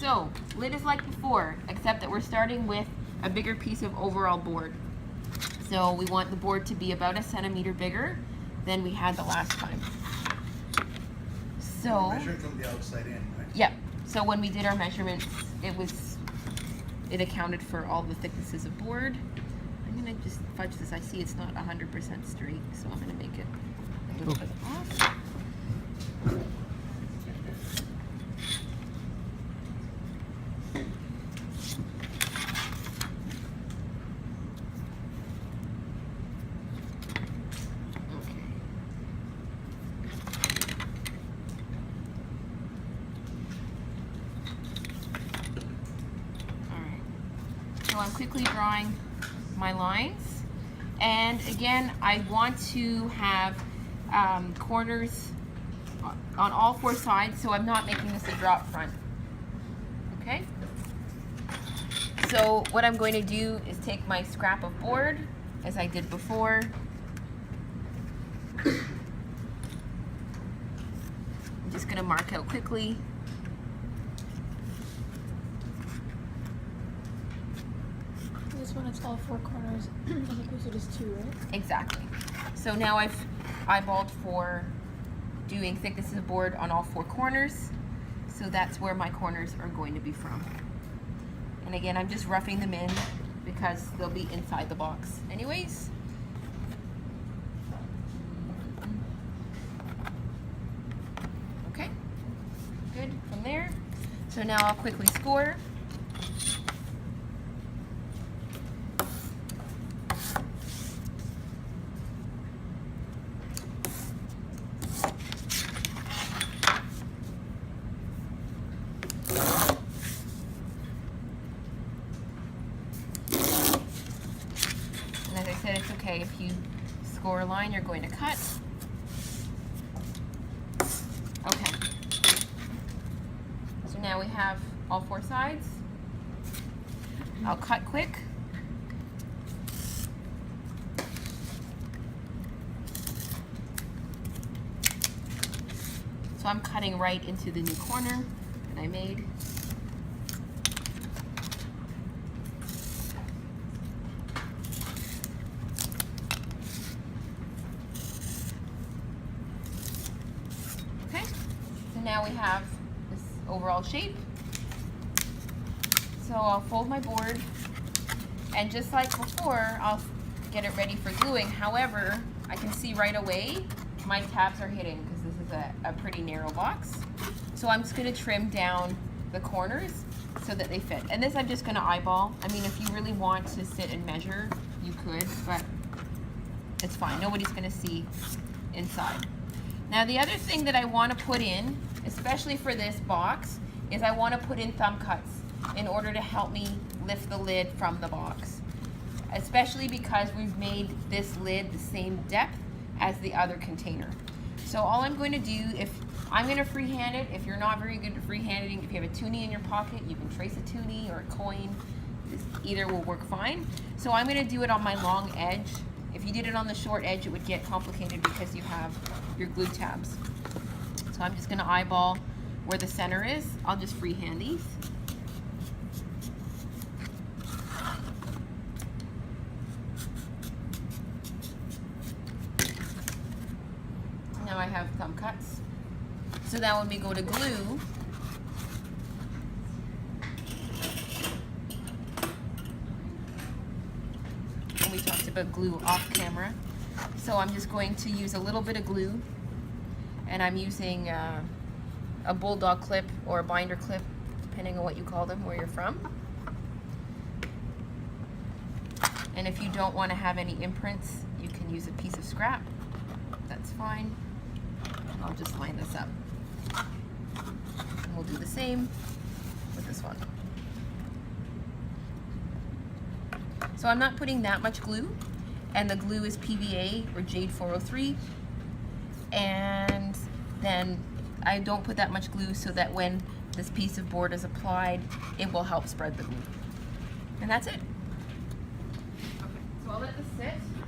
So, lid is like before, except that we're starting with a bigger piece of overall board. So we want the board to be about 1 centimeter bigger than we had the last time. So, measure it from the outside in, right? yeah. So when we did our measurements, it accounted for all the thicknesses of board. I'm gonna just fudge this. I see it's not 100% straight, so I'm gonna make it a little bit off. So I'm quickly drawing my lines, and again I want to have corners on all 4 sides, so I'm not making this a drop front. Okay, so what I'm going to do is take my scrap of board, as I did before, I'm just going to mark out quickly. This one, it's all 4 corners as opposed to just 2, right? Exactly. So now I've eyeballed for doing thicknesses of board on all 4 corners. So that's where my corners are going to be from. And again, I'm just roughing them in because they'll be inside the box anyways. Okay, good from there. So now I'll quickly score. It's okay if you score a line you're going to cut. Okay. So now we have all 4 sides. I'll cut quick. So I'm cutting right into the new corner that I made. Now we have this overall shape. So I'll fold my board, and just like before, I'll get it ready for gluing. However, I can see right away my tabs are hitting because this is a pretty narrow box. So I'm just going to trim down the corners so that they fit. And this I'm just going to eyeball. I mean, if you really want to sit and measure, you could, but it's fine. Nobody's going to see inside. Now the other thing that I want to put in, especially for this box, is I want to put in thumb cuts in order to help me lift the lid from the box. Especially because we've made this lid the same depth as the other container. So all I'm going to do, if I'm going to freehand it, if you're not very good at freehanding, if you have a toonie in your pocket, you can trace a toonie or a coin. Either will work fine. So I'm going to do it on my long edge. If you did it on the short edge, it would get complicated because you have your glue tabs. So I'm just going to eyeball where the center is. I'll just freehand these. Now I have thumb cuts. So now when we go to glue, we talked about glue off camera. So I'm just going to use a little bit of glue, and I'm using a bulldog clip or a binder clip, depending on what you call them, where you're from. And if you don't want to have any imprints, you can use a piece of scrap. That's fine. I'll just line this up. And we'll do the same with this one. So I'm not putting that much glue, and the glue is PVA or Jade 403, and then I don't put that much glue so that when this piece of board is applied, it will help spread the glue. And that's it. Okay, so I'll let this sit.